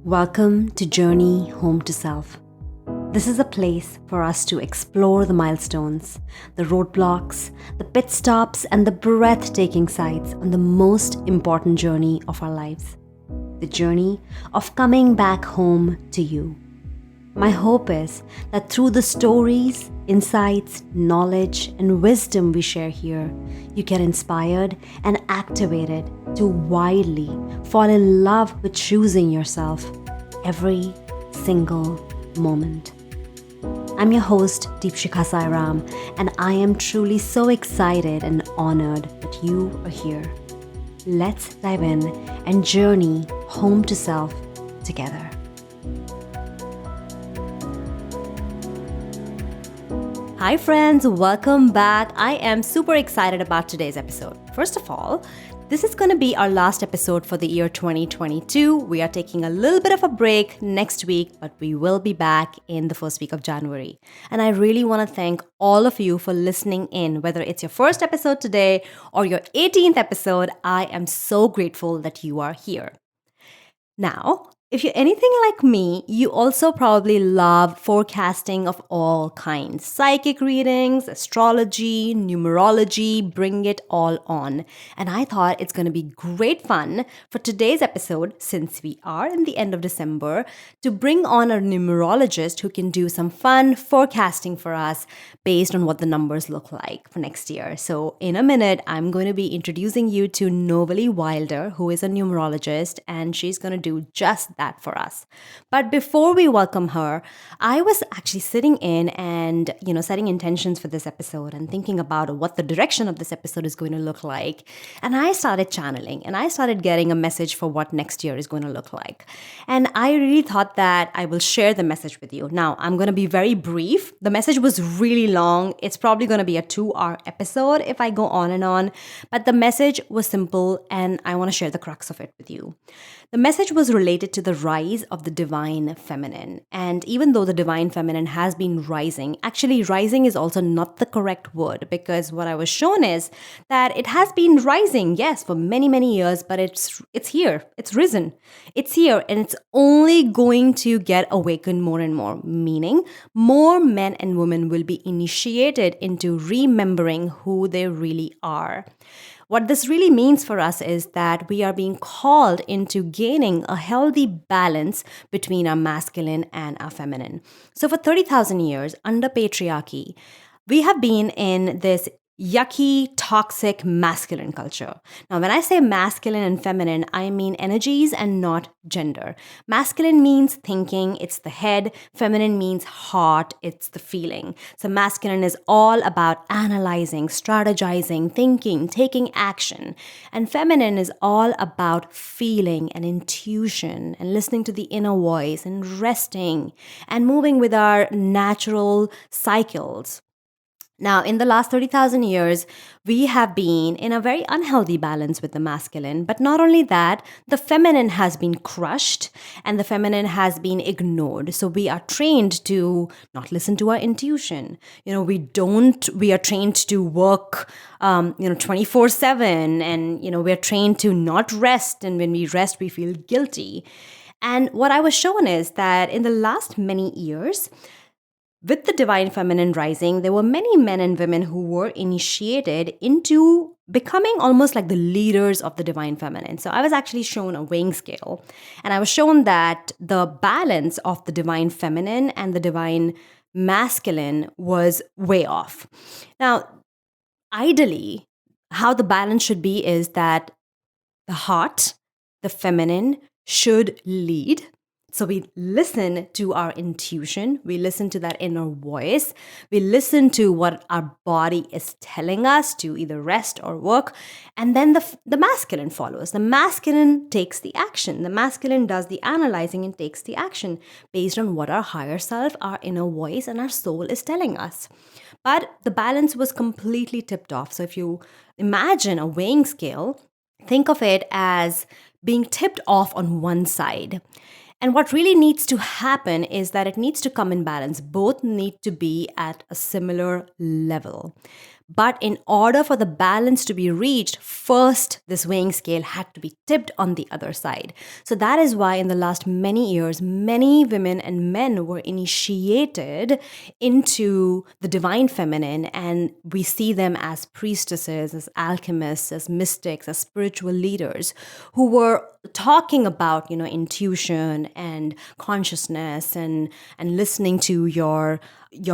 Welcome to Journey Home to Self. This is a place for us to explore the milestones, the roadblocks, the pit stops, and the breathtaking sights on the most important journey of our lives, the journey of coming back home to you. My hope is that through the stories, insights, knowledge, and wisdom we share here, you get inspired and activated to widely fall in love with choosing yourself every single moment. I'm your host, Deepshikha Sairam, and I am truly so excited and honored that you are here. Let's dive in and journey home to self together. Hi friends, welcome back. I am super excited about today's episode. First of all, this is going to be our last episode for the year 2022. We are taking a little bit of a break next week, but we will be back in the first week of January. And I really want to thank all of you for listening in, whether it's your first episode today or your 18th episode. I am so grateful that you are here. Now, if you're anything like me, you also probably love forecasting of all kinds. Psychic readings, astrology, numerology, bring it all on. And I thought it's going to be great fun for today's episode, since we are in the end of December, to bring on a numerologist who can do some fun forecasting for us based on what the numbers look like for next year. So in a minute, I'm going to be introducing you to Novalee Wilder, who is a numerologist, and she's going to do just that for us. But before we welcome her, I was actually sitting in and, setting intentions for this episode and thinking about what the direction of this episode is going to look like. And I started channeling and I started getting a message for what next year is going to look like. And I really thought that I will share the message with you. Now, I'm going to be very brief. The message was really long. It's probably going to be a 2-hour episode if I go on and on. But the message was simple and I want to share the crux of it with you. The message was related to the rise of the divine feminine. And even though the divine feminine has been rising, actually rising is also not the correct word, because what I was shown is that it has been rising, yes, for many, many years, but it's here. It's risen. It's here and it's only going to get awakened more and more, meaning more men and women will be initiated into remembering who they really are. What this really means for us is that we are being called into gaining a healthy balance between our masculine and our feminine. So for 30,000 years under patriarchy, we have been in this yucky, toxic, masculine culture. Now, when I say masculine and feminine, I mean energies and not gender. Masculine means thinking, it's the head. Feminine means heart, it's the feeling. So masculine is all about analyzing, strategizing, thinking, taking action. And feminine is all about feeling and intuition and listening to the inner voice and resting and moving with our natural cycles. Now, in the last 30,000 years, we have been in a very unhealthy balance with the masculine. But not only that, the feminine has been crushed and the feminine has been ignored. So we are trained to not listen to our intuition. We are trained to work, 24/7, and, we're trained to not rest. And when we rest, we feel guilty. And what I was shown is that in the last many years, with the divine feminine rising, there were many men and women who were initiated into becoming almost like the leaders of the divine feminine. So I was actually shown a weighing scale, and I was shown that the balance of the divine feminine and the divine masculine was way off. Now, ideally, how the balance should be is that the heart, the feminine, should lead. So we listen to our intuition, we listen to that inner voice, we listen to what our body is telling us to either rest or work, and then the masculine follows. The masculine takes the action. The masculine does the analyzing and takes the action based on what our higher self, our inner voice, and our soul is telling us. But the balance was completely tipped off. So if you imagine a weighing scale, think of it as being tipped off on one side. And what really needs to happen is that it needs to come in balance. Both need to be at a similar level. But in order for the balance to be reached, first this weighing scale had to be tipped on the other side. So that is why in the last many years, many women and men were initiated into the divine feminine, and we see them as priestesses, as alchemists, as mystics, as spiritual leaders who were talking about, intuition and consciousness and listening to your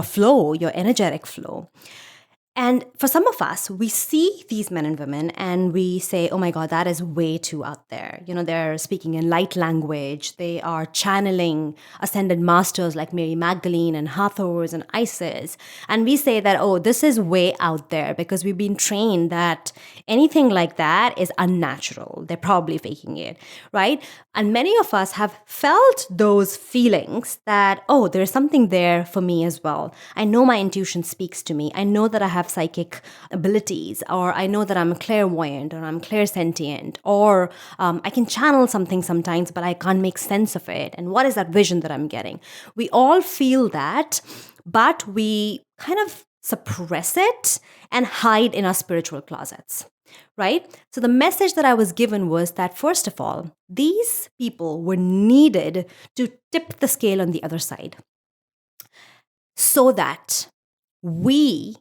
flow, your energetic flow. And for some of us, we see these men and women and we say, oh my God, that is way too out there. They're speaking in light language. They are channeling ascended masters like Mary Magdalene and Hathors and Isis. And we say that, oh, this is way out there because we've been trained that anything like that is unnatural. They're probably faking it, right? And many of us have felt those feelings that, oh, there's something there for me as well. I know my intuition speaks to me. I know that I have psychic abilities, or I know that I'm clairvoyant, or I'm clairsentient, or I can channel something sometimes, but I can't make sense of it. And what is that vision that I'm getting? We all feel that, but we kind of suppress it and hide in our spiritual closets, right? So the message that I was given was that, first of all, these people were needed to tip the scale on the other side so that we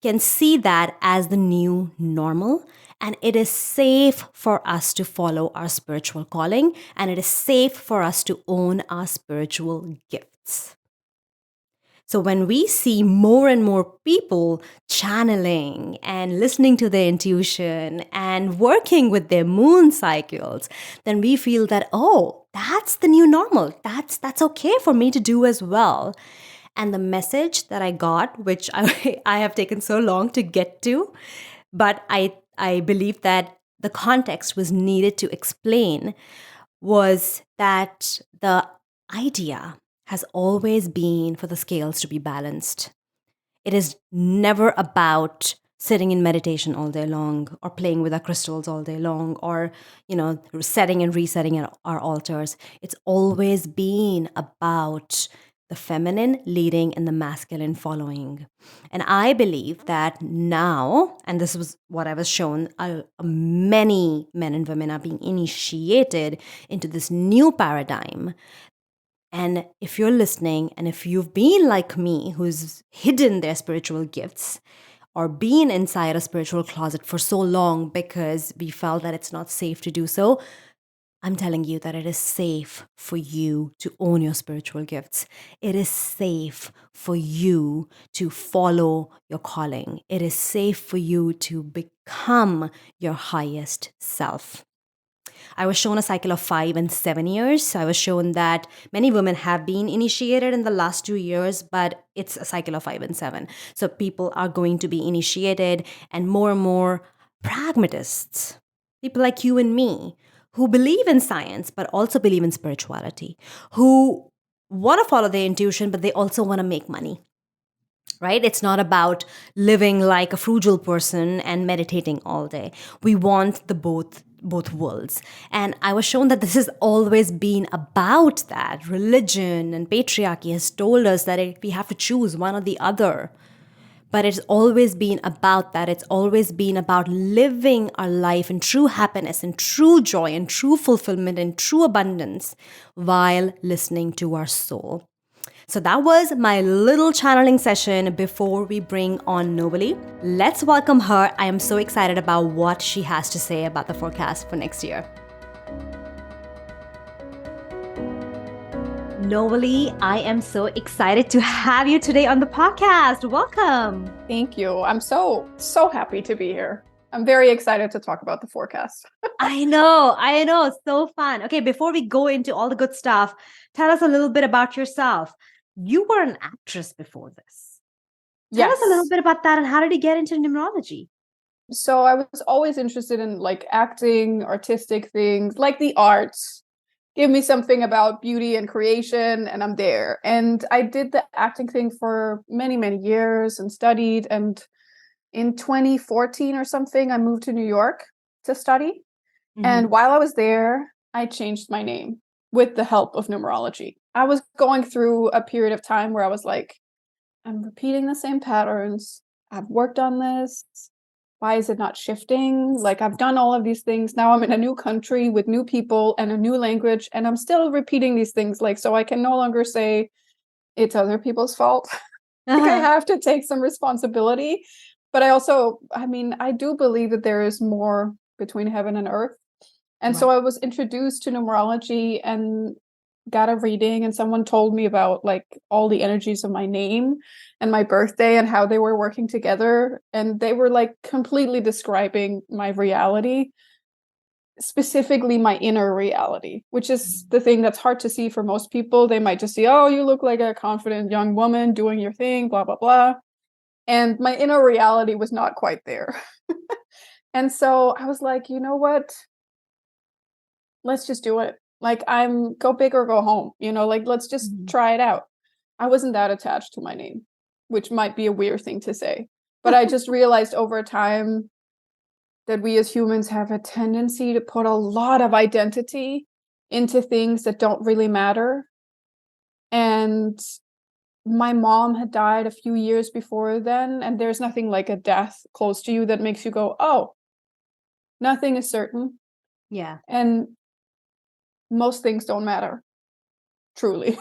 can see that as the new normal, and it is safe for us to follow our spiritual calling, and it is safe for us to own our spiritual gifts. So when we see more and more people channeling and listening to their intuition and working with their moon cycles, then we feel that, oh, that's the new normal. That's okay for me to do as well. And the message that I got, which I have taken so long to get to, but I believe that the context was needed to explain, was that the idea has always been for the scales to be balanced. It is never about sitting in meditation all day long, or playing with our crystals all day long, or, setting and resetting our altars. It's always been about the feminine leading and the masculine following. And I believe that now, and this was what I was shown, many men and women are being initiated into this new paradigm. And if you're listening, and if you've been like me, who's hidden their spiritual gifts, or been inside a spiritual closet for so long because we felt that it's not safe to do so, I'm telling you that it is safe for you to own your spiritual gifts. It is safe for you to follow your calling. It is safe for you to become your highest self. I was shown a cycle of 5 and 7 years. So I was shown that many women have been initiated in the last 2 years, but it's a cycle of 5 and 7. So people are going to be initiated, and more pragmatists, people like you and me, who believe in science, but also believe in spirituality, who want to follow their intuition, but they also want to make money. Right? It's not about living like a frugal person and meditating all day. We want the both worlds. And I was shown that this has always been about that. Religion and patriarchy has told us that we have to choose one or the other. But it's always been about that. It's always been about living our life in true happiness, in true joy, in true fulfillment, in true abundance, while listening to our soul. So that was my little channeling session before we bring on Novalee. Let's welcome her. I am so excited about what she has to say about the forecast for next year. Novalee, I am so excited to have you today on the podcast. Welcome. Thank you. I'm so happy to be here. I'm very excited to talk about the forecast. I know. So fun. Okay, before we go into all the good stuff, tell us a little bit about yourself. You were an actress before this. Tell us a little bit about that, and how did you get into numerology? So I was always interested in like acting, artistic things, like the arts. Give me something about beauty and creation, and I'm there. And I did the acting thing for many years and studied. And in 2014 or something, I moved to New York to study. Mm-hmm. And while I was there, I changed my name with the help of numerology. I was going through a period of time where I was like, I'm repeating the same patterns. I've worked on this. Why is it not shifting? Like, I've done all of these things. Now I'm in a new country with new people and a new language, and I'm still repeating these things. Like, so I can no longer say it's other people's fault. Like, I have to take some responsibility. But I mean, I do believe that there is more between heaven and earth. And so I was introduced to numerology and got a reading, and someone told me about like all the energies of my name and my birthday and how they were working together. And they were like completely describing my reality, specifically my inner reality, which is the thing that's hard to see for most people. They might just see, oh, you look like a confident young woman doing your thing, blah, blah, blah. And my inner reality was not quite there. And so I was like, you know what? Let's just do it. Like, I'm go big or go home, like, let's just try it out. I wasn't that attached to my name, which might be a weird thing to say, but I just realized over time that we as humans have a tendency to put a lot of identity into things that don't really matter. And my mom had died a few years before then, and there's nothing like a death close to you that makes you go, oh, nothing is certain. Yeah. And most things don't matter, truly.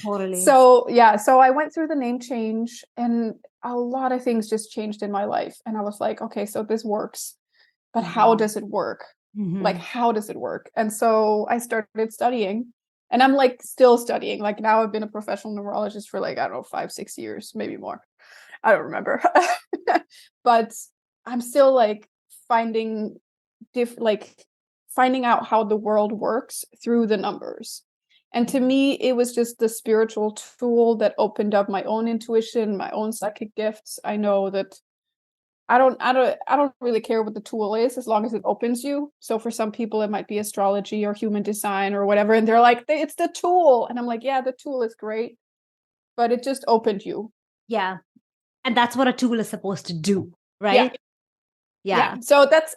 Totally. So I went through the name change, and a lot of things just changed in my life. And I was like, okay, so this works, but how does it work? Like, how does it work? And so I started studying, and I'm like still studying. Like, now I've been a professional numerologist for like, I don't know, 5-6 years, maybe more. I don't remember. But I'm still like finding finding out how the world works through the numbers. And to me, it was just the spiritual tool that opened up my own intuition, my own psychic gifts. I know that I don't really care what the tool is, as long as it opens you. So for some people it might be astrology or human design or whatever, and they're like, it's the tool. And I'm like, yeah, the tool is great, but it just opened you. Yeah. And that's what a tool is supposed to do, right? Yeah. So that's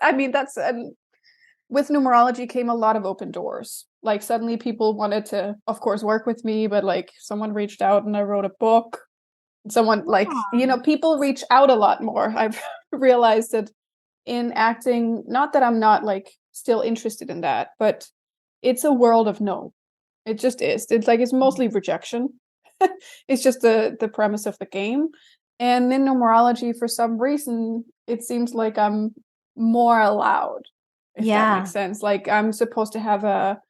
with numerology came a lot of open doors. Like, suddenly people wanted to, of course, work with me, but like someone reached out and I wrote a book. Someone people reach out a lot more. I've realized that in acting, not that I'm not like still interested in that, but it's a world of no. It just is. It's mostly rejection. It's just the premise of the game. And in numerology, for some reason, it seems like I'm more allowed, if that makes sense. Like, I'm supposed to have a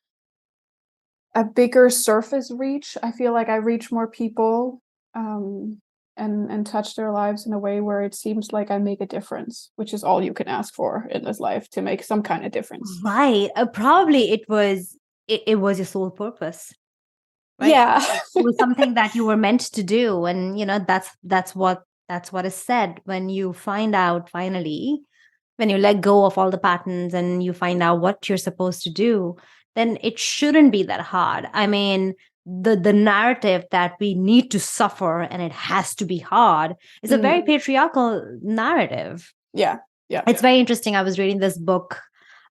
bigger surface reach. I feel like I reach more people, and touch their lives in a way where it seems like I make a difference, which is all you can ask for in this life, to make some kind of difference. Right. Probably it was your sole purpose. Right? Yeah. It was something that you were meant to do. And that's what is said when you find out finally, when you let go of all the patterns and you find out what you're supposed to do, then it shouldn't be that hard. I mean, the narrative that we need to suffer and it has to be hard is a very patriarchal narrative. Yeah. It's very interesting. I was reading this book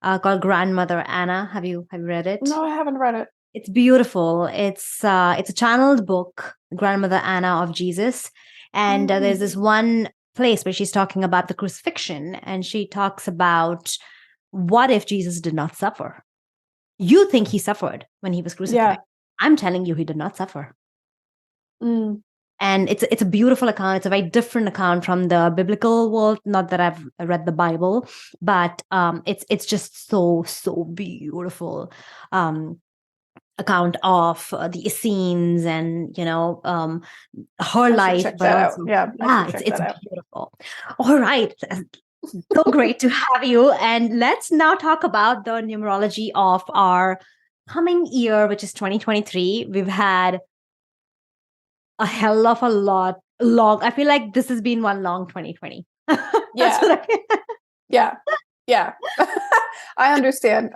called Grandmother Anna. Have you read it? No, I haven't read it. It's beautiful. It's a channeled book, Grandmother Anna of Jesus. And there's this one place where she's talking about the crucifixion, and she talks about, what if Jesus did not suffer? You think he suffered when he was crucified. Yeah. I'm telling you, he did not suffer. And it's a beautiful account. It's a very different account from the biblical world. Not that I've read the Bible, but it's just so beautiful. Account of the Essenes and her life. Check that out. Yeah, it's beautiful. All right, so great to have you. And let's now talk about the numerology of our coming year, which is 2023. We've had a hell of a lot long. I feel like this has been one long 2020. Yeah. I understand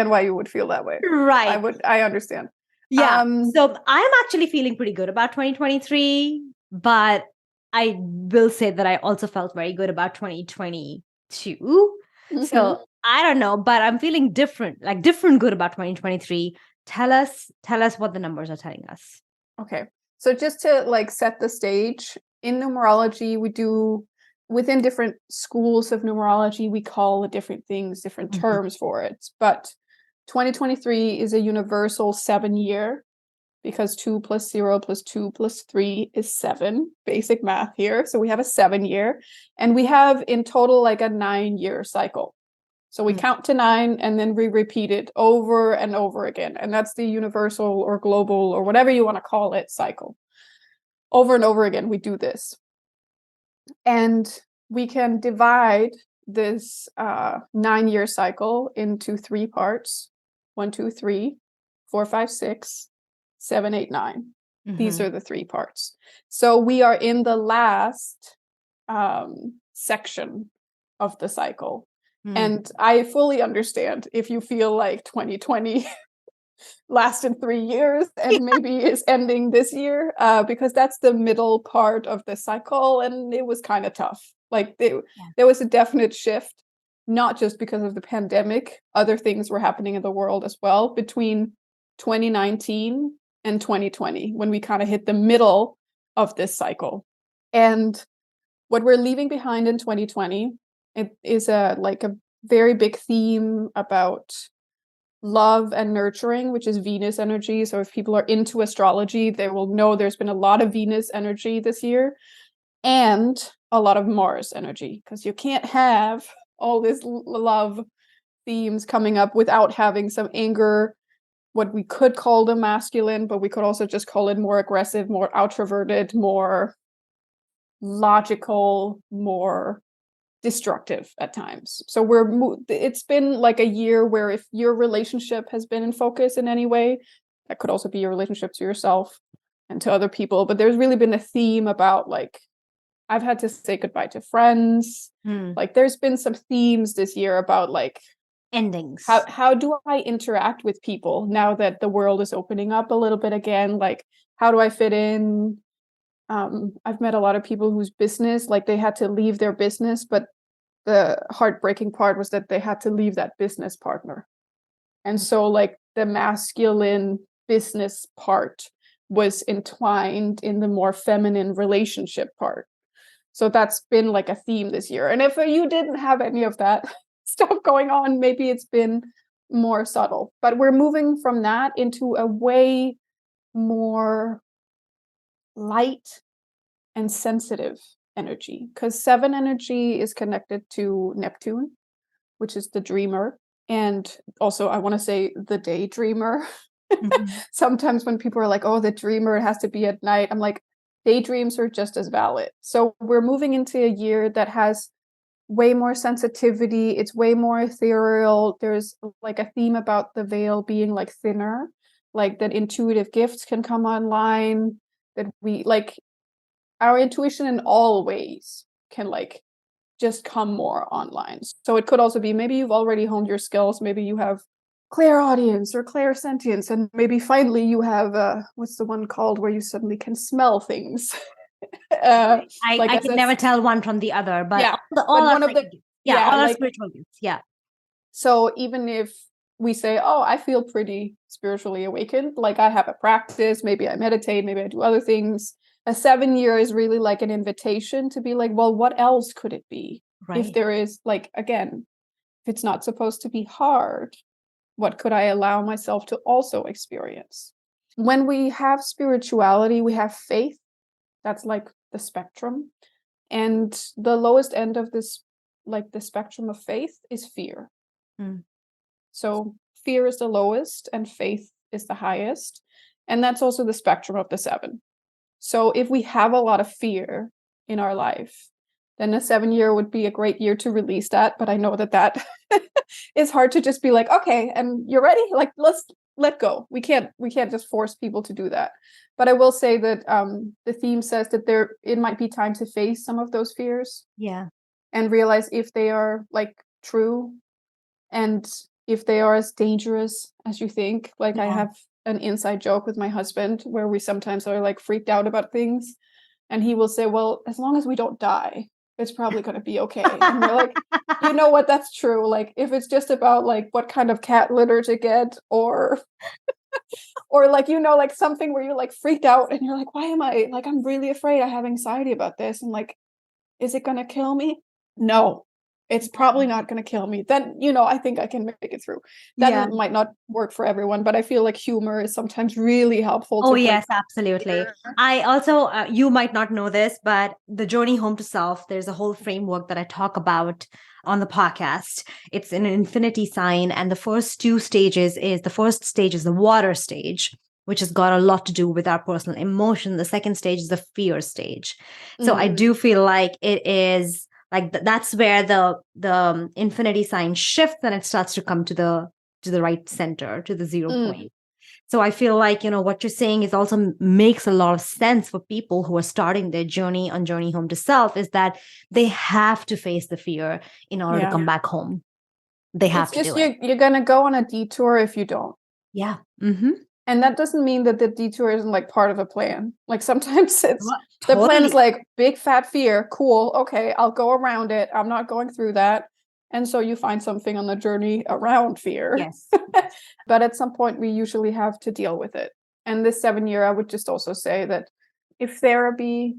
why you would feel that way. Right. I understand. Yeah. So I'm actually feeling pretty good about 2023, but I will say that I also felt very good about 2022. So I don't know, but I'm feeling different good about 2023. Tell us what the numbers are telling us. Okay. So just to set the stage, in numerology, we do within different schools of numerology, we call different things, different terms for it. But 2023 is a universal 7-year, because 2 plus 0 plus 2 plus 3 is 7. Basic math here. So we have a 7-year, and we have in total like a 9-year cycle. So we count to 9 and then we repeat it over and over again. And that's the universal or global or whatever you want to call it cycle. Over and over again, we do this. And we can divide this 9-year cycle into 3 parts: 1, 2, 3, 4, 5, 6, 7, 8, 9. These are the 3 parts. So we are in the last section of the cycle. And I fully understand if you feel like 2020 lasted 3 years and maybe is ending this year, because that's the middle part of the cycle, and it was kind of tough. Like there was a definite shift, not just because of the pandemic. Other things were happening in the world as well between 2019 and 2020, when we kind of hit the middle of this cycle. And what we're leaving behind in 2020, it is a very big theme about love and nurturing, which is Venus energy. So if people are into astrology, they will know there's been a lot of Venus energy this year and a lot of Mars energy, because you can't have all this love themes coming up without having some anger, what we could call the masculine, but we could also just call it more aggressive, more outroverted, more logical, more destructive at times. So it's been like a year where if your relationship has been in focus in any way, that could also be your relationship to yourself and to other people, but there's really been a theme about like, I've had to say goodbye to friends. Like there's been some themes this year about like endings. How do I interact with people now that the world is opening up a little bit again? Like, how do I fit in? I've met a lot of people whose business, like they had to leave their business, but the heartbreaking part was that they had to leave that business partner. And so like the masculine business part was entwined in the more feminine relationship part. So that's been like a theme this year. And if you didn't have any of that stuff going on, maybe it's been more subtle. But we're moving from that into a way more light and sensitive energy, because 7 energy is connected to Neptune, which is the dreamer, and also I want to say the daydreamer. Sometimes when people are like, oh, the dreamer, it has to be at night, I'm like, daydreams are just as valid. So we're moving into a year that has way more sensitivity. It's way more ethereal. There's like a theme about the veil being like thinner, like that intuitive gifts can come online, that we like our intuition in all ways can like just come more online. So it could also be maybe you've already honed your skills. Maybe you have clairaudience or clairsentience, and maybe finally you have what's the one called where you suddenly can smell things. I can never tell one from the other, but yeah, all one are of the all are like, spiritual gifts. Yeah. So even if we say, oh, I feel pretty spiritually awakened, like I have a practice, maybe I meditate, maybe I do other things, a 7-year is really like an invitation to be like, well, what else could it be? Right. If there is like, again, if it's not supposed to be hard, what could I allow myself to also experience? When we have spirituality, we have faith. That's like the spectrum. And the lowest end of this, like the spectrum of faith, is fear. So fear is the lowest and faith is the highest. And that's also the spectrum of the 7. So if we have a lot of fear in our life, then a 7-year would be a great year to release that. But I know that is hard to just be like, okay, and you're ready? Like, let's let go. We can't just force people to do that. But I will say that the theme says that it might be time to face some of those fears. Yeah. And realize if they are like true and if they are as dangerous as you think. Like I have an inside joke with my husband where we sometimes are like freaked out about things. And he will say, well, as long as we don't die, it's probably going to be okay. And we're like, you know what? That's true. Like if it's just about like what kind of cat litter to get or like, you know, like something where you're like freaked out and you're like, why am I like, I'm really afraid. I have anxiety about this. And like, Is it going to kill me? No, it's probably not going to kill me. Then, I think I can make it through. Yeah. That might not work for everyone, but I feel like humor is sometimes really helpful Oh, to break yes, absolutely. fear. I also, you might not know this, but the journey home to self, there's a whole framework that I talk about on the podcast. It's an infinity sign. And the first stage is the water stage, which has got a lot to do with our personal emotion. The second stage is the fear stage. So I Mm, do feel like it is like that's where the infinity sign shifts and it starts to come to the right center, to the 0 point. mm, So I feel like, what you're saying is also makes a lot of sense for people who are starting their journey home to self, is that they have to face the fear in order to yeah. come back home. They have It's to just do it. you're going to go on a detour if you don't. Yeah. Mm-hmm. And that doesn't mean that the detour isn't like part of a plan. Like sometimes it's the plan is Totally. like big fat fear. Cool. Okay, I'll go around it. I'm not going through that. And so you find something on the journey around fear. Yes. But at some point, we usually have to deal with it. And this 7 year, I would just also say that if therapy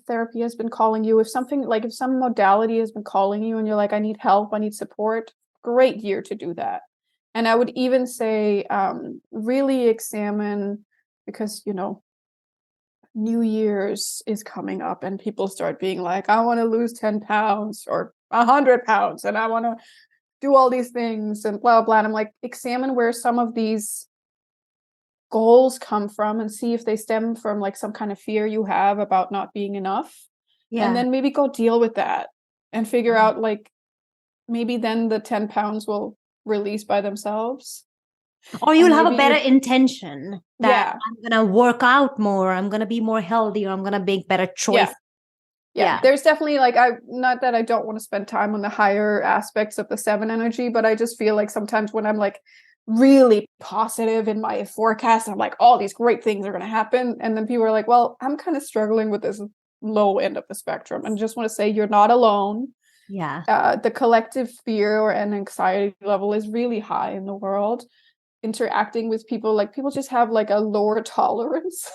has been calling you, if some modality has been calling you and you're like, I need help, I need support, great year to do that. And I would even say, really examine, because, New Year's is coming up and people start being like, I want to lose 10 pounds or 100 pounds and I want to do all these things and blah, blah. And I'm like, examine where some of these goals come from and see if they stem from like some kind of fear you have about not being enough. And Yeah. then maybe go deal with that and figure out like maybe then the 10 pounds will release by themselves. Or And you'll have a maybe better intention that yeah, I'm going to work out more, I'm going to be more healthy, or I'm going to make better yeah, choice. yeah. Yeah. There's definitely like, not that I don't want to spend time on the higher aspects of the 7 energy, but I just feel like sometimes when I'm like really positive in my forecast, I'm like, all these great things are going to happen. And then people are like, well, I'm kind of struggling with this low end of the spectrum. And just want to say you're not alone. Yeah. The collective fear and anxiety level is really high in the world. Interacting with people, like people just have like a lower tolerance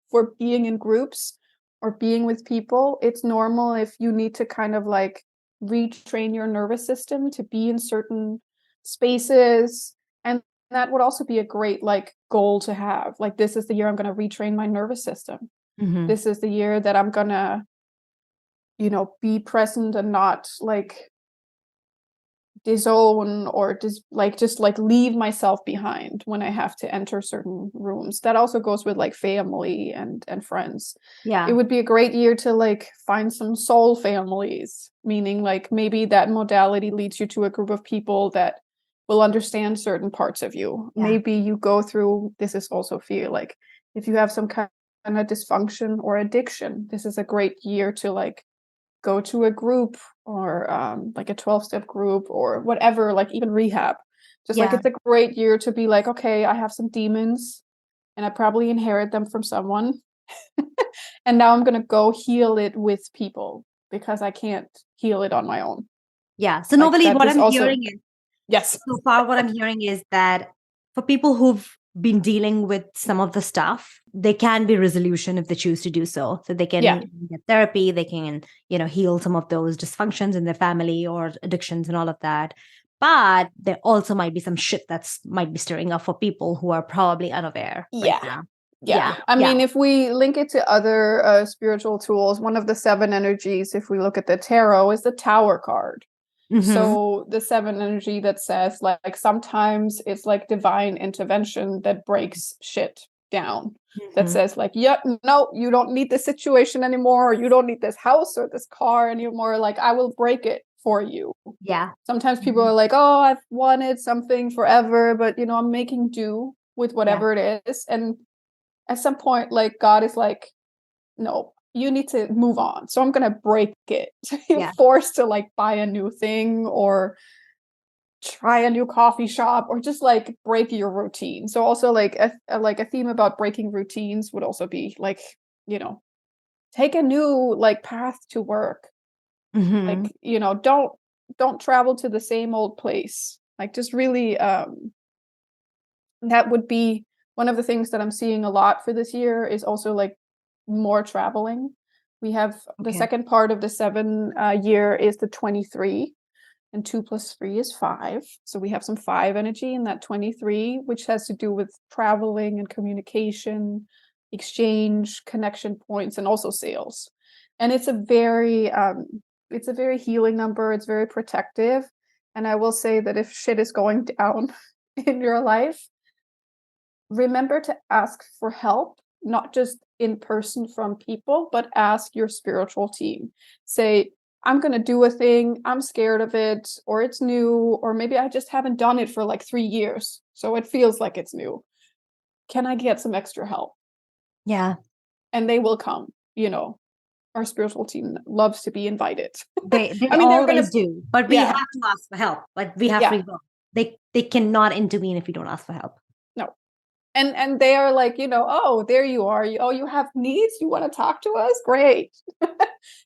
for being in groups or being with people. It's normal if you need to kind of like retrain your nervous system to be in certain spaces. And that would also be a great like goal to have. Like, this is the year I'm going to retrain my nervous system. Mm-hmm. This is the year that I'm going to, be present and not like disown or just like leave myself behind when I have to enter certain rooms. That also goes with like family and friends. It Yeah. would be a great year to like find some soul families, meaning like maybe that modality leads you to a group of people that will understand certain parts of you. Yeah. Maybe you go through, this is also fear, like if you have some kind of dysfunction or addiction, this is a great year to like go to a group or like a 12-step group or whatever, like even rehab. Just like Yeah. it's a great year to be like, okay, I have some demons and I probably inherit them from someone. And now I'm going to go heal it with people because I can't heal it on my own. Yeah. So, Like Novalee, that what is I'm also, hearing is yes. so far, what I'm hearing is that for people who've been dealing with some of the stuff, there can be resolution if they choose to do so. So they Yeah. can get therapy, they can, heal some of those dysfunctions in their family or addictions and all of that. But there also might be some shit that's might be stirring up for people who are probably unaware right Yeah. now. Yeah. Yeah. I Yeah. mean, if we link it to other spiritual tools, one of the 7 energies, if we look at the tarot, is the Tower card. Mm-hmm. So the 7 energy that says like sometimes it's like divine intervention that breaks shit down. That Mm-hmm. says like, yeah, no, you don't need this situation anymore, or you don't need this house or this car anymore. Like, I will break it for you. Yeah. Sometimes people Mhm. are like, oh, I've wanted something forever, but I'm making do with Yeah. whatever it is. And at some point, like God is like, no, you need to move on. So I'm gonna break it. So you're Yeah. forced to like buy a new thing or try a new coffee shop or just like break your routine. So also like a theme about breaking routines would also be like, you know, take a new like path to work. Mm-hmm. Like, don't travel to the same old place. Like just really that would be one of the things that I'm seeing a lot for this year is also like more traveling. We have the Okay. second part of the 7 year is the 23, and 2 plus 3 is 5. So we have some 5 energy in that 23, which has to do with traveling and communication, exchange, connection points, and also sales. And it's a very healing number. It's very protective. And I will say that if shit is going down in your life, remember to ask for help, not just in person from people, but ask your spiritual team. Say, I'm going to do a thing, I'm scared of it, or it's new, or maybe I just haven't done it for like 3 years. So it feels like it's new. Can I get some extra help? Yeah. And they will come, you know. Our spiritual team loves to be invited. They I mean, they're going always to, do, but we have yeah, to ask for help. Like we have yeah, free will. They cannot intervene if we don't ask for help. no. And they are like, you know, oh, there you are. You have needs. You want to talk to us? Great.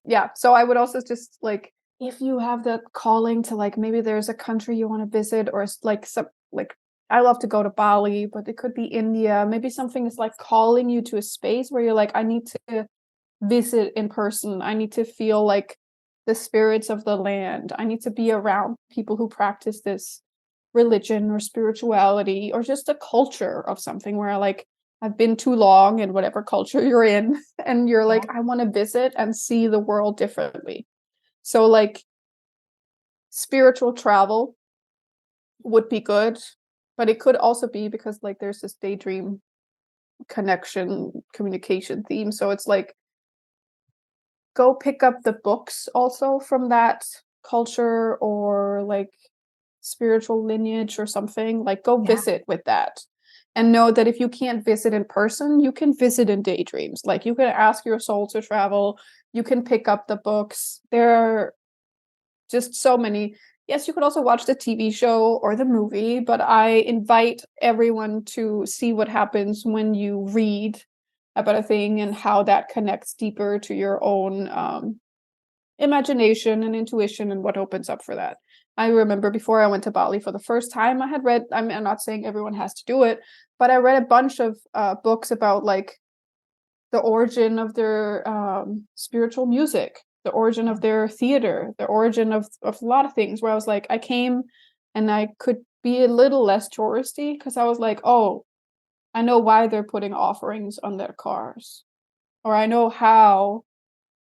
Yeah. So I would also just like, if you have the calling to like, maybe there's a country you want to visit, or like some like, I love to go to Bali, but it could be India. Maybe something is like calling you to a space where you're like, I need to visit in person. I need to feel like the spirits of the land. I need to be around people who practice this religion or spirituality, or just a culture of something where like I've been too long in whatever culture you're in, and you're like, I want to visit and see the world differently. So like spiritual travel would be good, but it could also be because like there's this daydream connection communication theme. So it's like, go pick up the books also from that culture, or like spiritual lineage or something. Like go Yeah. visit with that, and know that if you can't visit in person, you can visit in daydreams. Like you can ask your soul to travel, you can pick up the books. There are just so many. Yes, you could also watch the TV show or the movie, but I invite everyone to see what happens when you read about a thing and how that connects deeper to your own imagination and intuition, and what opens up for that. I remember before I went to Bali for the first time, I had read, I'm not saying everyone has to do it, but I read a bunch of books about like the origin of their spiritual music, the origin of their theater, the origin of a lot of things, where I was like, I came and I could be a little less touristy, because I was like, oh, I know why they're putting offerings on their cars, or I know how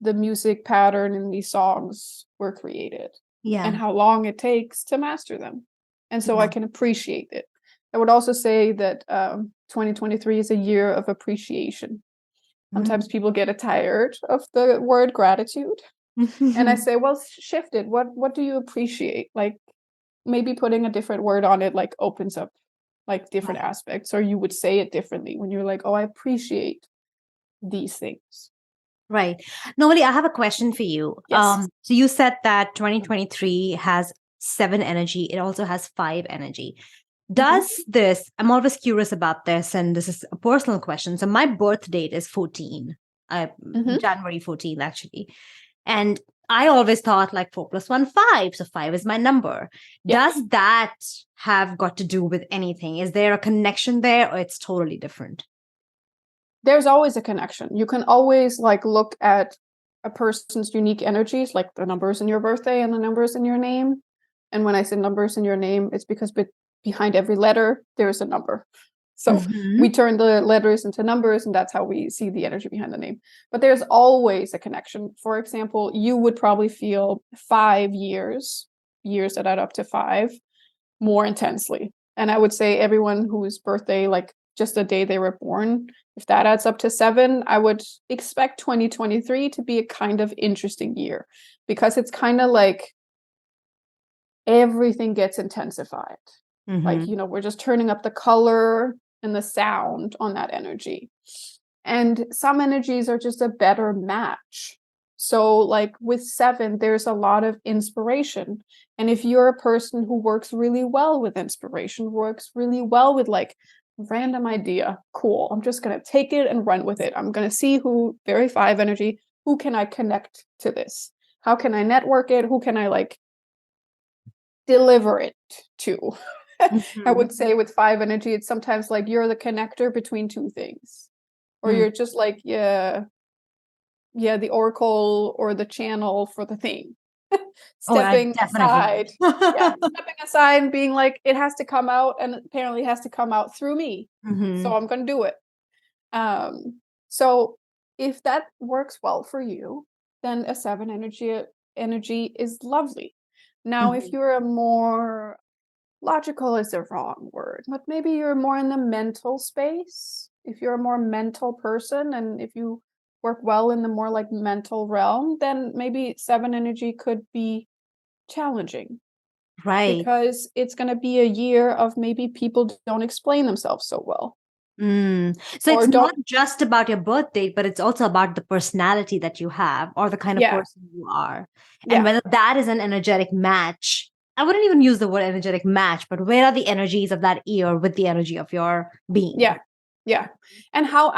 the music pattern in these songs were created, and Yeah. how long it takes to master them. And so I Yeah. can appreciate it. I would also say that 2023 is a year of appreciation. Sometimes Mm. people get tired of the word gratitude. And I say, well, shift it. What do you appreciate? Like maybe putting a different word on it like opens up like different Right. aspects, or you would say it differently when you're like, oh, I appreciate these things. Right. Normally, I have a question for you. Yes. So you said that 2023 has 7 energy. It also has 5 energy. Mhm. Does this, I'm always curious about this, and this is a personal question. So my birth date is 14, Mhm. January 14th, actually. And I always thought like 4 plus 1, 5. So 5 is my number. Yeah. Does that have got to do with anything? Is there a connection there, or it's totally different? There's always a connection. You can always like look at a person's unique energies, like the numbers in your birthday and the numbers in your name. And when I say numbers in your name, it's because behind every letter there's a number. So we Hmm. turn the letters into numbers, and that's how we see the energy behind the name. But there's always a connection. For example, you would probably feel 5 years, years that add up to 5, more intensely. And I would say everyone whose birthday, like just the day they were born, if that adds up to 7, I would expect 2023 to be a kind of interesting year, because it's kind of like everything gets intensified. Like, Hmm. you know, we're just turning up the color and the sound on that energy. And some energies are just a better match. So, like with 7, there's a lot of inspiration. And if you're a person who works really well with inspiration, works really well with like random idea, cool, I'm just going to take it and run with it. I'm going to see who, very 5 energy, who can I connect to this? How can I network it? Who can I like deliver it to? I Hmm. would say with 5 energy, it's sometimes like you're the connector between two things, or you're just like, yeah, the oracle or the channel for the thing. Oh, I Stepping definitely. aside. Yeah, stepping aside and being like, it has to come out, and apparently it has to come out through me. So I'm going to do it. So if that works well for you, then a 7 energy is lovely. Now, if you're a more logical is the wrong word, but maybe you're more in the mental space. If you're a more mental person and if you work well in the more like mental realm, then maybe 7 energy could be challenging Right. because it's going to be a year of maybe people don't explain themselves so well So or it's not don't. just about your birth date, but it's also about the personality that you have or the kind of Yeah, person you are. And yeah, whether that is an energetic match. I wouldn't even use the word energetic match, but where are the energies of that year with the energy of your being? yeah, yeah. And how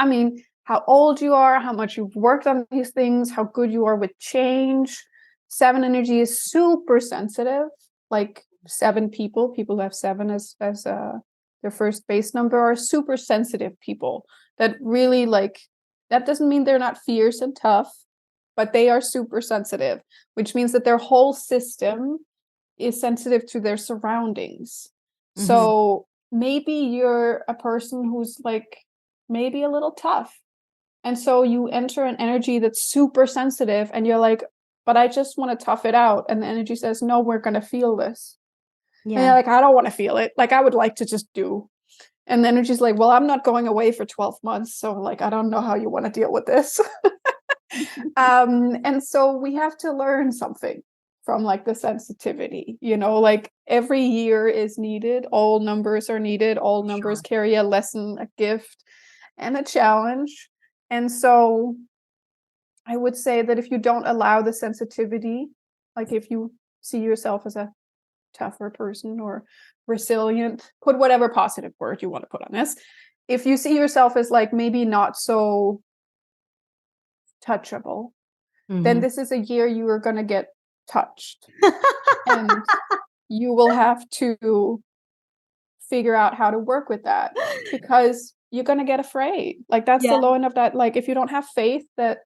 old you are, how much you've worked on these things, how good you are with change. 7 energy is super sensitive. Like 7 people who have 7 as their first base number are super sensitive people that really like. That doesn't mean they're not fierce and tough, but they are super sensitive, which means that their whole system is sensitive to their surroundings. Hmm. So maybe you're a person who's like maybe a little tough. And so you enter an energy that's super sensitive and you're like, but I just want to tough it out. And the energy says, no, we're going to feel this. And you're Yeah. like, I don't want to feel it. Like, I would like to just do. And the energy's like, well, I'm not going away for 12 months. So, like, I don't know how you want to deal with this. And so we have to learn something from like the sensitivity, like every year is needed. All numbers are needed. All numbers Sure. carry a lesson, a gift, and a challenge. And so I would say that if you don't allow the sensitivity, like if you see yourself as a tougher person or resilient, put whatever positive word you want to put on this. If you see yourself as like maybe not so touchable, then Hmm. this is a year you are going to get touched. And you will have to figure out how to work with that because you're going to get afraid. Like, that's the Yeah. low end of that. Like, if you don't have faith that,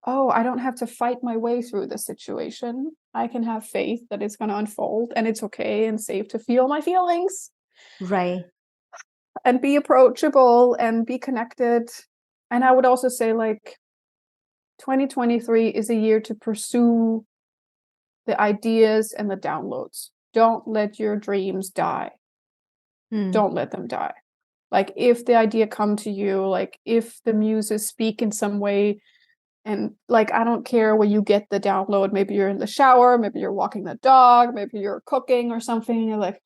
oh, I don't have to fight my way through the situation, I can have faith that it's going to unfold and it's okay and safe to feel my feelings Right. and be approachable and be connected. And I would also say, like, 2023 is a year to pursue the ideas and the downloads. Don't let your dreams die. Mm. Don't let them die. Like, if the idea come to you, like if the muses speak in some way, and like, I don't care where you get the download. Maybe you're in the shower, maybe you're walking the dog, maybe you're cooking or something, and you're like,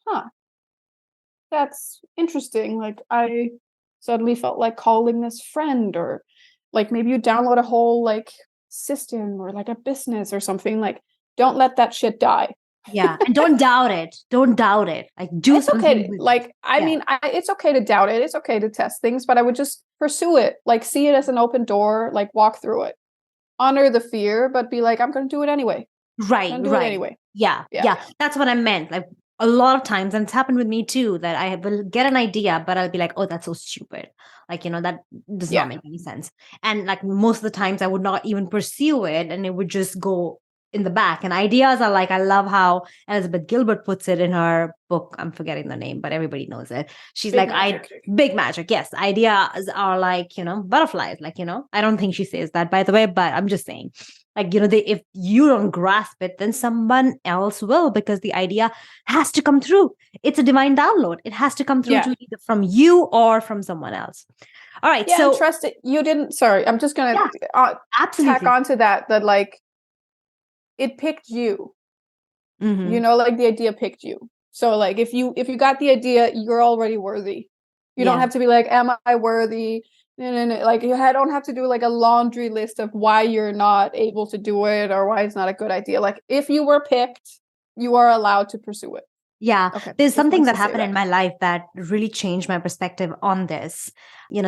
that's interesting. Like, I suddenly felt like calling this friend, or like maybe you download a whole like system or like a business or something. Like, don't let that shit die. Yeah. And don't doubt it. Don't doubt it. Like do It's okay something to, with it. like, I Yeah. mean, it's okay to doubt it. It's okay to test things, but I would just pursue it. Like, see it as an open door, like walk through it. Honor the fear, but be like, I'm going to do it anyway. I'm Right, going to do it right. anyway. Yeah, Yeah. yeah. That's what I meant. Like a lot of times, and it's happened with me too, that I will get an idea, but I'll be like, oh, that's so stupid. Like, that does not Yeah. make any sense. And like most of the times, I would not even pursue it and it would just go in the back. And ideas are like, I love how Elizabeth Gilbert puts it in her book. I'm forgetting the name, but everybody knows it. She's Big like, magic. big magic. Yes. Ideas are like, butterflies. Like, I don't think she says that, by the way, but I'm just saying like if you don't grasp it, then someone else will, because the idea has to come through. It's a divine download. It has to come through Yeah. to either from you or from someone else. All right, Yeah. And so trust it. You didn't, sorry, I'm just going yeah, to tack absolutely. onto that like it picked you, Hmm. like the idea picked you. So like, if you got the idea, you're already worthy. You don't Yeah. have to be like, am I worthy? No. Like, you don't have to do like a laundry list of why you're not able to do it or why it's not a good idea. Like, if you were picked, you are allowed to pursue it. Yeah, Okay, there's just something wanted that to say happened in that. my life that really changed my perspective on this.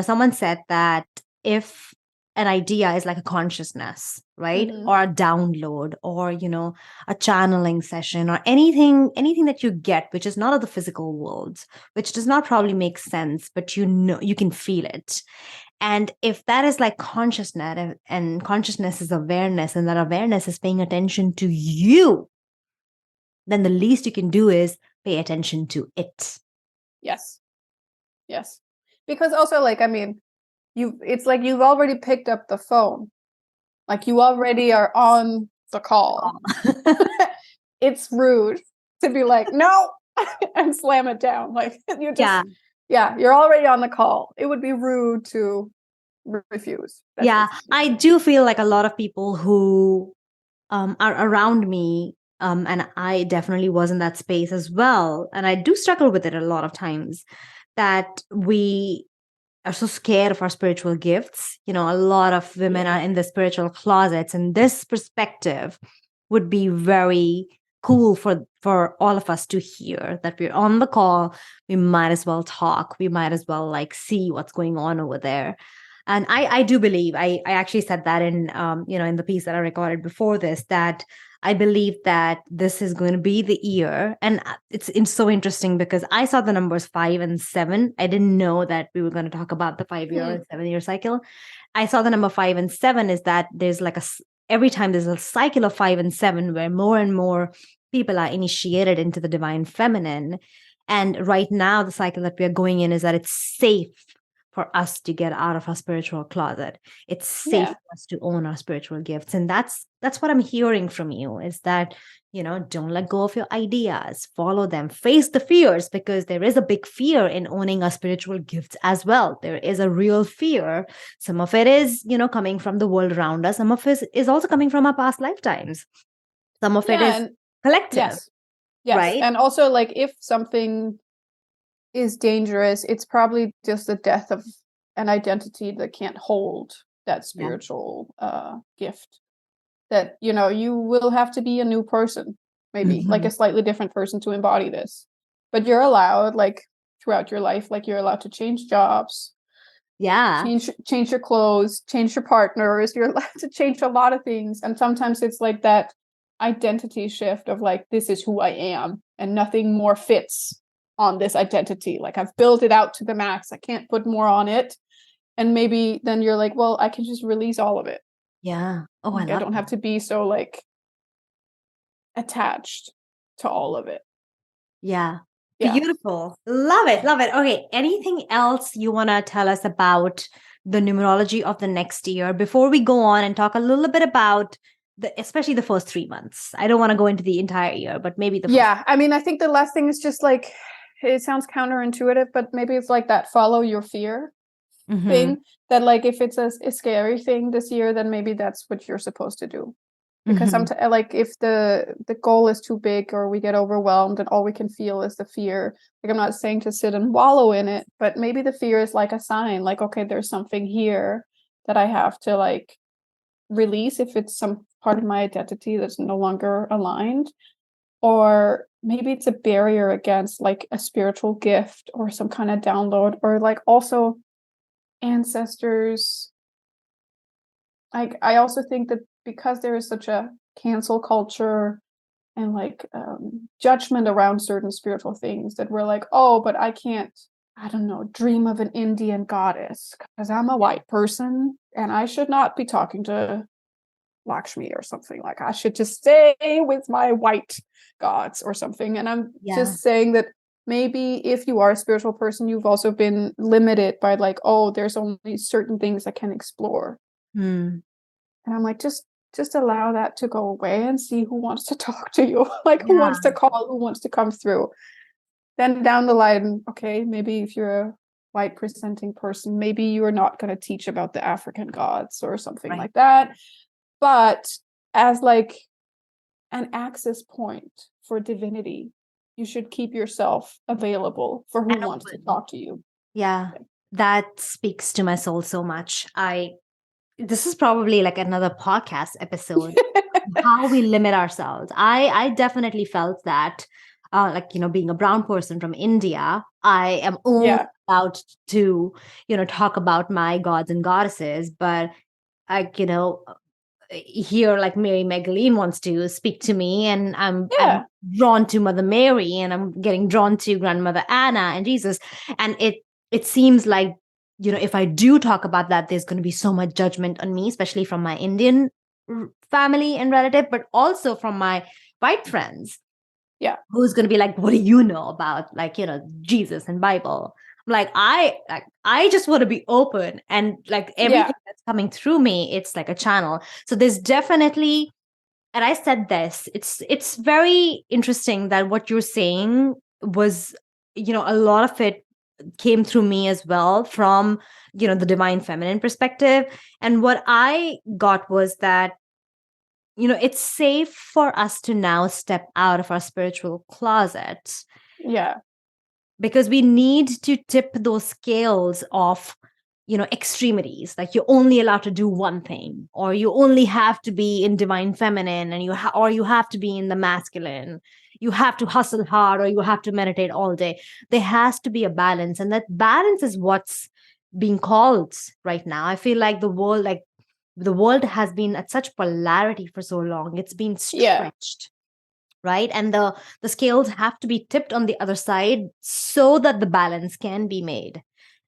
Someone said that if an idea is like a consciousness, right? Mhm. Or a download, or a channeling session, or anything that you get which is not of the physical world, which does not probably make sense, but you can feel it. And if that is like consciousness, and consciousness is awareness, and that awareness is paying attention to you, then the least you can do is pay attention to it. Yes. Yes. Because also, like, I mean, it's like you've already picked up the phone. Like, you already are on the call. It's rude to be like, no, and slam it down. Like, you just, you're already on the call. It would be rude to refuse. I do feel like a lot of people who are around me, and I definitely was in that space as well, and I do struggle with it a lot of times, that we are so scared of our spiritual gifts. A lot of women are in the spiritual closets, and this perspective would be very cool for all of us to hear, that we're on the call. We might as well talk. We might as well like see what's going on over there. And I do believe, I actually said that in in the piece that I recorded before this, that I believe that this is going to be the year. And it's so interesting because I saw the numbers 5 and 7. I didn't know that we were going to talk about the 5-year and 7-year cycle. I saw the number 5 and 7 is that there's like every time there's a cycle of 5 and 7 where more and more people are initiated into the divine feminine. And right now, the cycle that we are going in is that it's safe for us to get out of our spiritual closet. It's safe for us to own our spiritual gifts. And that's what I'm hearing from you, is that, don't let go of your ideas, follow them, face the fears, because there is a big fear in owning our spiritual gifts as well. There is a real fear. Some of it is, coming from the world around us. Some of it is also coming from our past lifetimes. Some of it is collective. Yes. Right. And also, like, if something is dangerous, it's probably just the death of an identity that can't hold that spiritual gift. That, you will have to be a new person, maybe like a slightly different person to embody this. But you're allowed, like, throughout your life, like, you're allowed to change jobs, change your clothes, change your partners. You're allowed to change a lot of things. And sometimes it's like that identity shift of like, this is who I am, and nothing more fits on this identity. Like, I've built it out to the max. I can't put more on it. And maybe then you're like, well, I can just release all of it. Yeah. Oh, like, I don't have to be so like attached to all of it. Yeah. Beautiful. Love it. Love it. Okay. Anything else you want to tell us about the numerology of the next year before we go on and talk a little bit about especially the first 3 months? I don't want to go into the entire year, but maybe the first. I mean, I think the last thing is just like, it sounds counterintuitive, but maybe it's like that follow your fear thing, that like, if it's a scary thing this year, then maybe that's what you're supposed to do. Because sometimes, like, if the goal is too big, or we get overwhelmed and all we can feel is the fear, like, I'm not saying to sit and wallow in it, but maybe the fear is like a sign, like, okay, there's something here that I have to like release if it's some part of my identity that's no longer aligned. Or maybe it's a barrier against like a spiritual gift or some kind of download, or like also ancestors. I also think that because there is such a cancel culture and like judgment around certain spiritual things, that we're like, oh, but I can't, I don't know, dream of an Indian goddess because I'm a white person and I should not be talking to Lakshmi or something. Like, I should just stay with my white gods or something. And I'm just saying that maybe if you are a spiritual person, you've also been limited by like, oh, there's only certain things I can explore. And I'm like, just allow that to go away and see who wants to talk to you. Like, who wants to call, who wants to come through. Then down the line, okay, maybe if you're a white presenting person, maybe you're not going to teach about the African gods or something like that. But as like an access point for divinity, you should keep yourself available for who wants to talk to you. Yeah, that speaks to my soul so much. This is probably like another podcast episode, how we limit ourselves. I definitely felt that, like, being a brown person from India, I am only allowed to, talk about my gods and goddesses. But like, here like Mary Magdalene wants to speak to me, and I'm Yeah. drawn to Mother Mary, and I'm getting drawn to Grandmother Anna and Jesus. And it seems like, if I do talk about that, there's going to be so much judgment on me, especially from my Indian family and relative, but also from my white friends. Yeah. Who's going to be like, what do you know about, like, Jesus and Bible? I'm like, I just want to be open, and like everything Yeah. that's coming through me, it's like a channel. So there's definitely, and I said this, it's very interesting that what you're saying was, a lot of it came through me as well from, the divine feminine perspective. And what I got was that, it's safe for us to now step out of our spiritual closet, Yeah. because we need to tip those scales of, extremities. Like, you're only allowed to do one thing, or you only have to be in divine feminine, and or you have to be in the masculine. You have to hustle hard, or you have to meditate all day. There has to be a balance, and that balance is what's being called right now. I feel like the world has been at such polarity for so long. It's been Yeah. stretched, right? And the scales have to be tipped on the other side so that the balance can be made.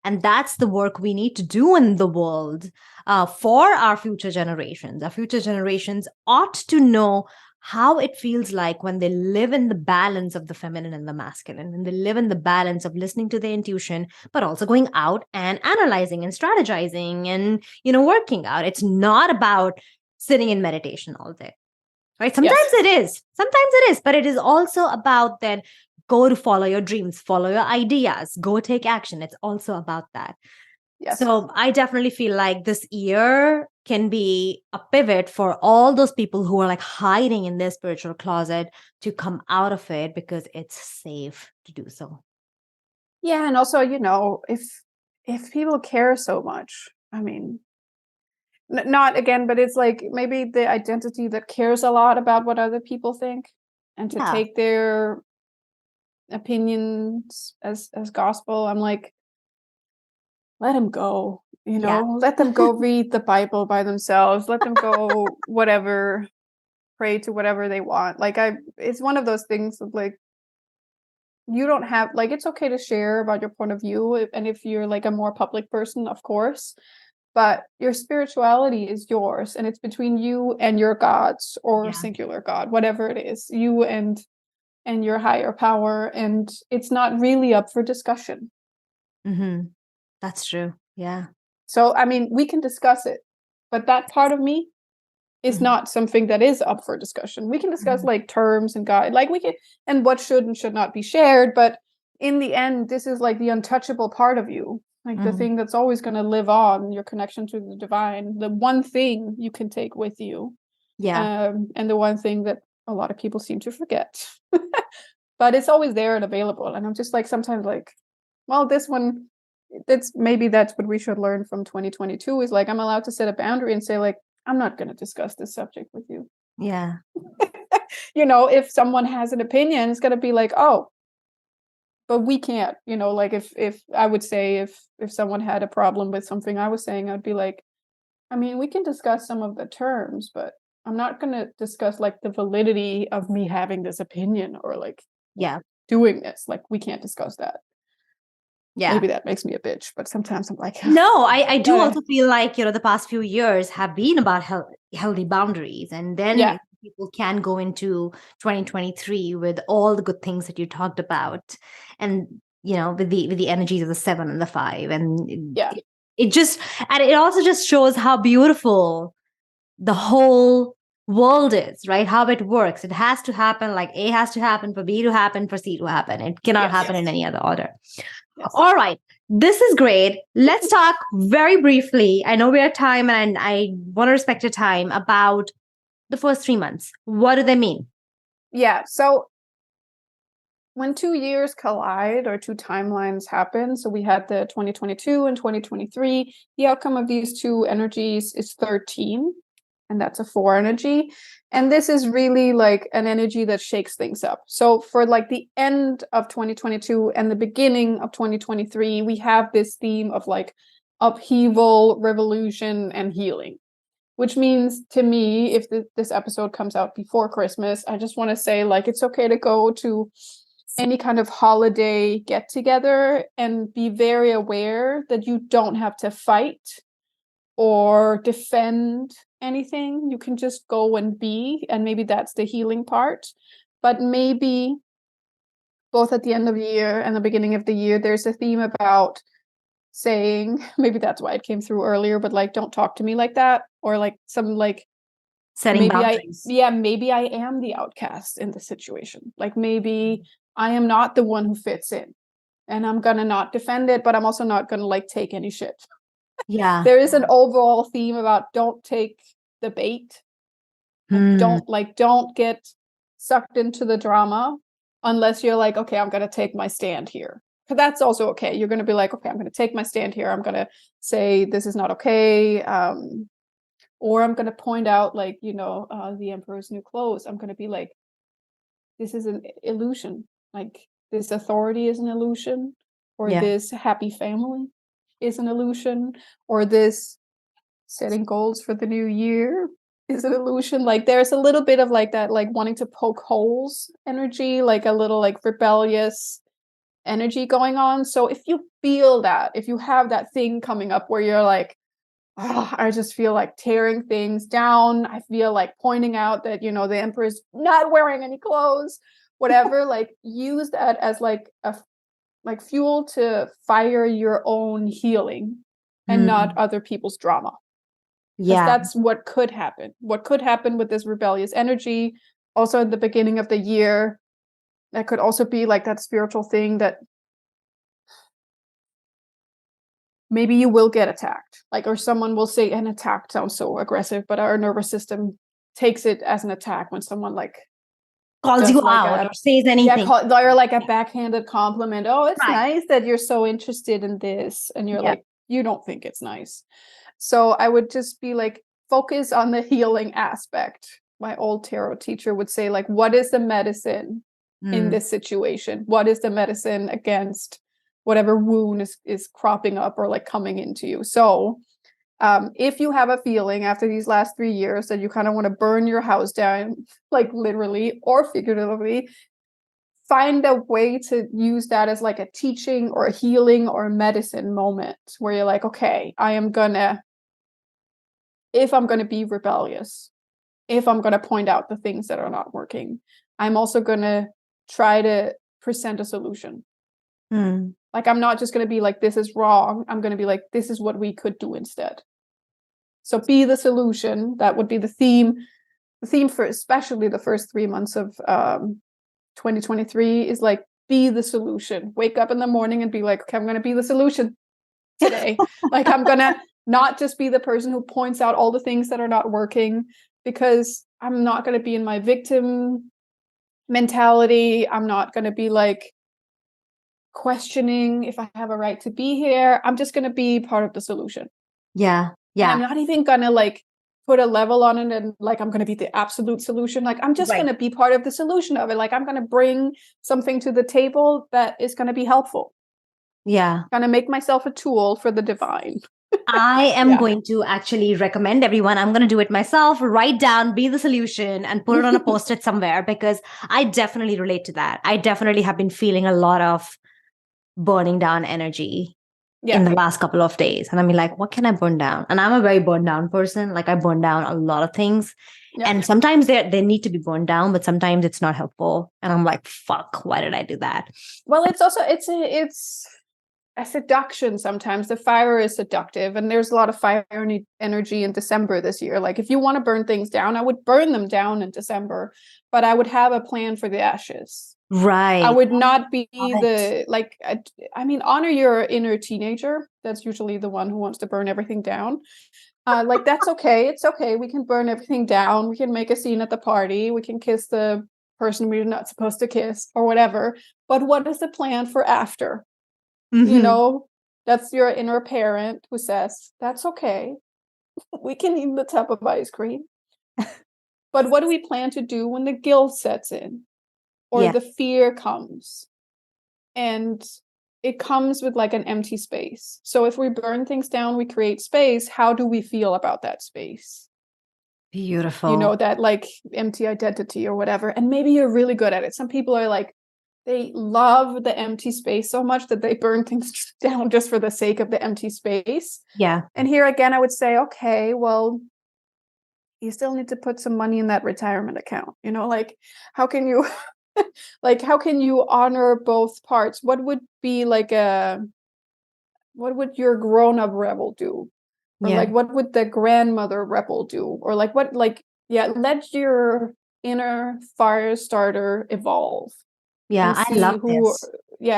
And that's the work we need to do in the world, for our future generations. Our future generations ought to know how it feels like when they live in the balance of the feminine and the masculine, when they live in the balance of listening to their intuition, but also going out and analyzing and strategizing and, working out. It's not about sitting in meditation all day. Right? Yes. Sometimes it is, but it is also about then go to follow your dreams, follow your ideas, go take action. It's also about that. Yes. So I definitely feel like this year can be a pivot for all those people who are like hiding in their spiritual closet to come out of it, because it's safe to do so. Yeah, and also, if people care so much, I mean, not again, but it's like maybe the identity that cares a lot about what other people think, and to Yeah. take their opinions as gospel. I'm like, let them go, Yeah. let them go read the Bible by themselves. Let them go whatever, pray to whatever they want. Like, it's one of those things of like, you don't have, like, it's okay to share about your point of view, and if you're like a more public person, of course, but your spirituality is yours, and it's between you and your gods, or Yeah. singular god, whatever it is, you and your higher power, and it's not really up for discussion. Mm-hmm. That's true. Yeah. So I mean, we can discuss it, but that part of me is Mm-hmm. not something that is up for discussion. We can discuss Mm-hmm. like terms and guide, like we can, and what should and should not be shared, but in the end, this is like the untouchable part of you, like the Mm-hmm. thing that's always going to live on, your connection to the divine, the one thing you can take with you. Yeah. And the one thing that a lot of people seem to forget. But it's always there and available, and I'm just like, sometimes like, well, this one, that's what we should learn from 2022, is like, I'm allowed to set a boundary and say like, I'm not going to discuss this subject with you. Yeah. If someone has an opinion, it's going to be like, oh, but we can't, like, if I would say, if someone had a problem with something I was saying, I'd be like, I mean, we can discuss some of the terms, but I'm not going to discuss like the validity of me having this opinion, or like Yeah. doing this. Like, we can't discuss that. Yeah. Maybe that makes me a bitch, but sometimes I'm like, No, I do gotta, also feel like, the past few years have been about healthy boundaries. And then yeah, people can go into 2023 with all the good things that you talked about. And, with the energies of the 7 and the 5. And yeah, it just, and it also just shows how beautiful the whole world is, right? How it works. It has to happen, like A has to happen for B to happen, for C to happen. It cannot yes, happen in any other order. yes. All right. This is great. Let's talk very briefly. I know we're at time, and I want to respect your time, about the first 3 months. What do they mean? Yeah. So when 2 years collide, or two timelines happen, so we had the 2022 and 2023, the outcome of these two energies is 13, and that's a 4 energy. And this is really like an energy that shakes things up. So for like the end of 2022 and the beginning of 2023, we have this theme of like upheaval, revolution, and healing. which means to me, if this episode comes out before Christmas, I just want to say, like, it's okay to go to any kind of holiday get together and be very aware that you don't have to fight or defend anything. You can just go and be, and maybe that's the healing part. But maybe both at the end of the year and the beginning of the year, there's a theme about saying, maybe that's why it came through earlier, but like, don't talk to me like that, or like some like Setting boundaries. maybe I am the outcast in the situation. Like maybe I am not the one who fits in, and I'm gonna not defend it, but I'm also not gonna like take any shit. Yeah. There is an overall theme about don't take the bait. Don't get sucked into the drama unless you're like, okay, I'm gonna take my stand here. Because that's also okay. You're gonna be like, okay, I'm gonna take my stand here. I'm gonna say this is not okay. Or I'm gonna point out, like, the Emperor's New Clothes. I'm gonna be like, this is an illusion. Like, this authority is an illusion, or Yeah. this happy family is an illusion, or this setting goals for the new year is an illusion. Like, there's a little bit of like that, like wanting to poke holes energy, like a little like rebellious energy going on. So if you feel that, if you have that thing coming up where you're like, oh, I just feel like tearing things down, I feel like pointing out that, the Emperor's not wearing any clothes, whatever, like use that as like a like fuel to fire your own healing and not other people's drama. Because Yeah. that's what could happen. What could happen with this rebellious energy, also at the beginning of the year, that could also be like that spiritual thing that maybe you will get attacked. Like, or someone will say, an attack sounds so aggressive, but our nervous system takes it as an attack when someone like Calls does you like out or says anything. or like a backhanded compliment. Oh, it's Right. nice that you're so interested in this. And you're Yeah. like, you don't think it's nice. So I would just be like, focus on the healing aspect. My old tarot teacher would say, like, what is the medicine in this situation? What is the medicine against whatever wound is cropping up or like coming into you? So if you have a feeling after these last 3 years that you kind of want to burn your house down, like literally or figuratively, find a way to use that as like a teaching or a healing or a medicine moment where you're like, okay, if I'm going to be rebellious, if I'm going to point out the things that are not working, I'm also going to try to present a solution. Like, I'm not just going to be like, this is wrong. I'm going to be like, this is what we could do instead. So be the solution. That would be the theme. The theme for especially the first 3 months of 2023 is like, be the solution. Wake up in the morning and be like, okay, I'm going to be the solution today. Like, I'm going to not just be the person who points out all the things that are not working, because I'm not going to be in my victim mentality. I'm not going to be like questioning if I have a right to be here. I'm just going to be part of the solution. Yeah. And I'm not even going to like put a level on it and like, I'm going to be the absolute solution. Like, I'm just going to be part of the solution of it. Like, I'm going to bring something to the table that is going to be helpful. Yeah. I'm going to make myself a tool for the divine. I am going to actually recommend everyone. I'm going to do it myself. Write down, be the solution, and put it on a post-it somewhere, because I definitely relate to that. I definitely have been feeling a lot of burning down energy in the last couple of days. And I mean, like, what can I burn down? And I'm a very burn down person. Like, I burn down a lot of things. And sometimes they need to be burned down, but sometimes it's not helpful. And I'm like, fuck, why did I do that? Well, it's also, it's a seduction. Sometimes the fire is seductive, and there's a lot of fire energy in December this year. Like, if you want to burn things down, I would burn them down in December, but I would have a plan for the ashes. Right. I would not be I mean, honor your inner teenager. That's usually the one who wants to burn everything down. Like, that's okay. It's okay. We can burn everything down. We can make a scene at the party. We can kiss the person we're not supposed to kiss or whatever. But what is the plan for after? That's your inner parent who says, that's okay. We can eat the tub of ice cream. But what do we plan to do when the guilt sets in? Or the fear comes? And it comes with like an empty space. So if we burn things down, we create space. How do we feel about that space? Beautiful. that like empty identity or whatever. And maybe you're really good at it. Some people are like, they love the empty space so much that they burn things down just for the sake of the empty space. Yeah. And here again, I would say, okay, well, you still need to put some money in that retirement account. Like how can you how can you honor both parts? What would be like what would your grown-up rebel do? Or Yeah. like what would the grandmother rebel do? Or like what yeah, let your inner fire starter evolve Yeah. and I see love this.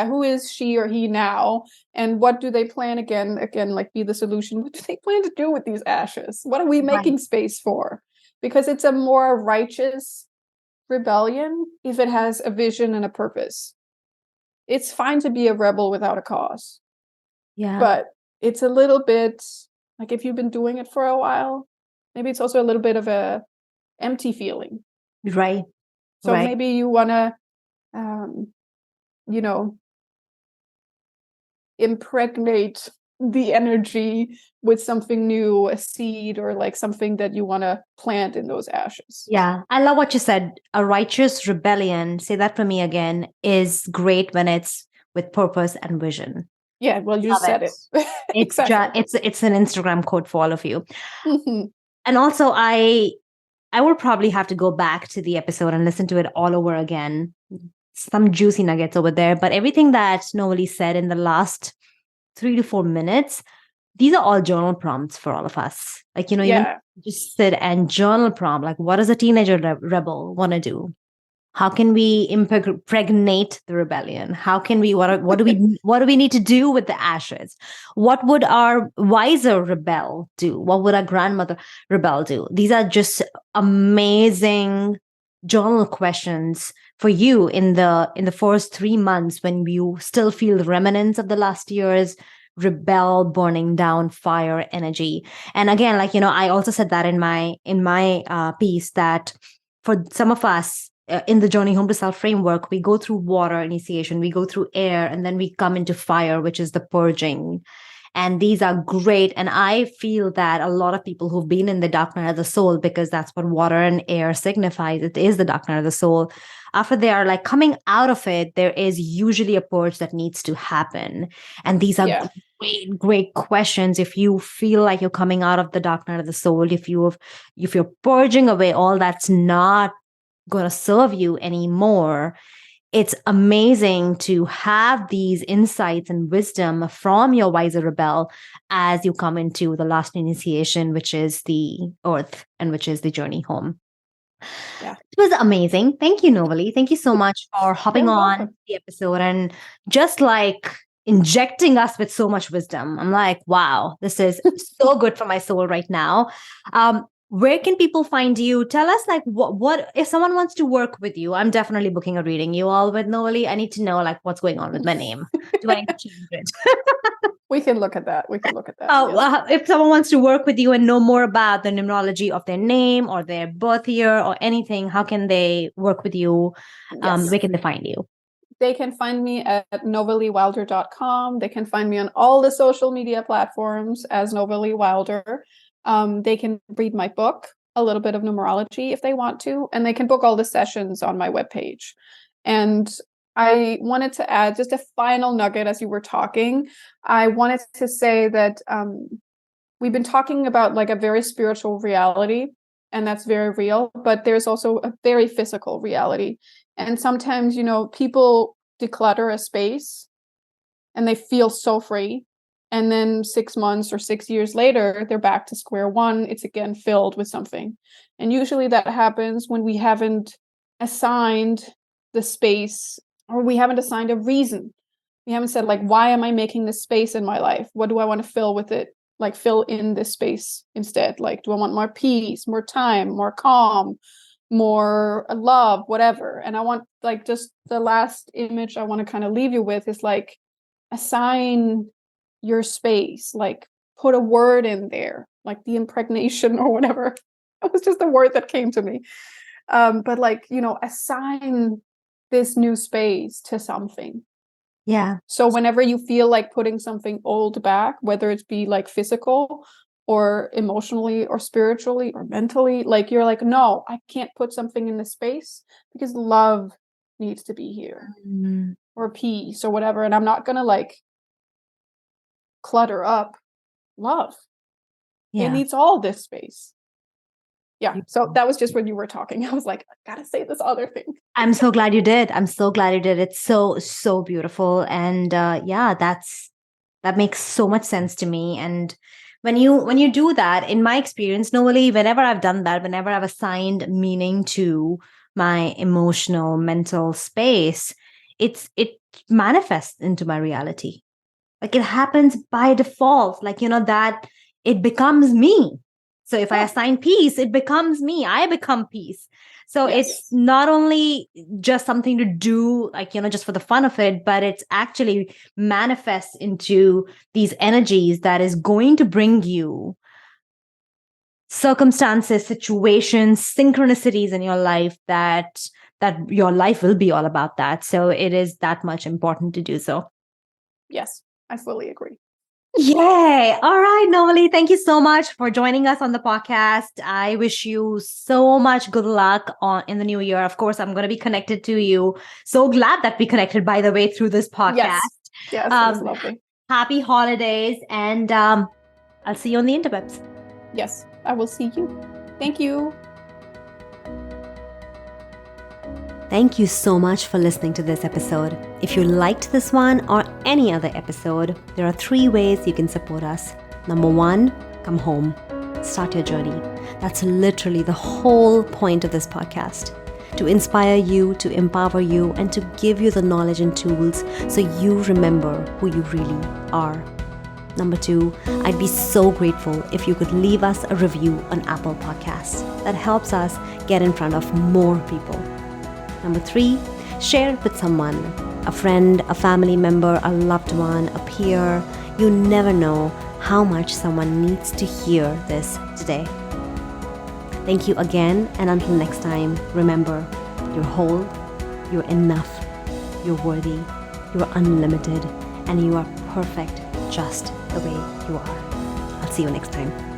who is she or he now, and what do they plan again, like be the solution. What do they plan to do with these ashes? What are we Right. making space for? Because it's a more righteous rebellion if it has a vision and a purpose. It's fine to be a rebel without a cause, Yeah. but it's a little bit like if you've been doing it for a while, maybe it's also a little bit of a empty feeling. Right. So Right. maybe you want to um, you know impregnate the energy with something new, a seed, or like something that you want to plant in those ashes. Yeah. I love what you said. A righteous rebellion, say that for me again, is great when it's with purpose and vision. Yeah, well, you Love said it. it. It's just Exactly. it's an Instagram quote for all of you. Mhm. And also I will probably have to go back to the episode and listen to it all over again. Some juicy nuggets over there. But everything that Novalee said in the last 3 to 4 minutes, these are all journal prompts for all of us. Like, you need Yeah. to just sit and journal prompt. Like, what does a teenager rebel want to do? How can we impregnate the rebellion? How can we what do we need to do with the ashes? What would our wiser rebel do? What would our grandmother rebel do? These are just amazing journal questions for you in the first 3 months when you still feel the remnants of the last year's rebel burning down fire energy. And again, like, I also said that in my piece that for some of us in the Journey Home to Self framework, we go through water initiation, we go through air, and then we come into fire, which is the purging. And these are great. And I feel that a lot of people who've been in the dark night of the soul, because that's what water and air signifies, it is the dark night of the soul. After they are like coming out of it, there is usually a purge that needs to happen. And these are Yeah. great questions. If you feel like you're coming out of the dark night of the soul, if you're purging away all that's not going to serve you anymore, it's amazing to have these insights and wisdom from your wiser rebel as you come into the last initiation, which is the earth and which is the journey home. Yeah. It was amazing. Thank you, Novalee. Thank you so much for hopping You're on welcome. the episode and just like injecting us with so much wisdom. I'm like, wow, this is so good for my soul right now. Where can people find you? Tell us, like, what if someone wants to work with you? I'm definitely booking a reading. You all with Novalee. I need to know like what's going on with my name. Do I need to change it? We can look at that. We can look at that. Oh, Yes. if someone wants to work with you and know more about the numerology of their name or their birth year or anything, how can they work with you? Yes. Where can they find you? They can find me at novaleewilder.com. They can find me on all the social media platforms as Novalee Wilder. They can read my book, A Little Bit of Numerology, if they want to, and they can book all the sessions on my webpage. And I wanted to add just a final nugget as you were talking. I wanted to say that we've been talking about like a very spiritual reality, and that's very real, but there's also a very physical reality. And sometimes, people declutter a space and they feel so free. And then 6 months or 6 years later, they're back to square one. It's again filled with something. And usually that happens when we haven't assigned the space, or we haven't assigned a reason. We haven't said, like, why am I making this space in my life? What do I want to fill with it? Like, fill in this space instead. Like, do I want more peace, more time, more calm, more love, whatever? And I want, like, just the last image I want to kind of leave you with is like, assign your space, like put a word in there, like the impregnation or whatever. It was just a word that came to me. But like, assign this new space to something. Yeah. So whenever you feel like putting something old back, whether it be like physical or emotionally or spiritually or mentally. Like you're like, no, I can't put something in the space because love needs to be here, or peace or whatever. And I'm not going to like clutter up love. It needs all this space. Yeah. So that was just when you were talking. I was like, I gotta say this other thing. I'm so glad you did. I'm so glad you did. It's so, so beautiful. And that makes so much sense to me. And when you do that, in my experience, normally whenever I've done that, whenever I've assigned meaning to my emotional, mental space, it manifests into my reality. Like it happens by default, like, that it becomes me. So if I assign peace, it becomes me. I become peace. So it's not only just something to do, like, just for the fun of it, but it's actually manifests into these energies that is going to bring you circumstances, situations, synchronicities in your life that your life will be all about that. So it is that much important to do so. Yes, I fully agree. Yay. All right, Novalee, thank you so much for joining us on the podcast. I wish you so much good luck in the new year. Of course, I'm going to be connected to you. So glad that we connected, by the way, through this podcast. Yes, it was lovely. Happy holidays, and I'll see you on the interwebs. Yes, I will see you. Thank you. Thank you so much for listening to this episode. If you liked this one or any other episode, there are 3 ways you can support us. Number 1, come home. Start your journey. That's literally the whole point of this podcast. To inspire you, to empower you, and to give you the knowledge and tools so you remember who you really are. Number 2, I'd be so grateful if you could leave us a review on Apple Podcasts. That helps us get in front of more people. Number 3, share it with someone, a friend, a family member, a loved one, a peer. You never know how much someone needs to hear this today. Thank you again, and until next time, remember, you're whole, you're enough, you're worthy, you're unlimited, and you are perfect just the way you are. I'll see you next time.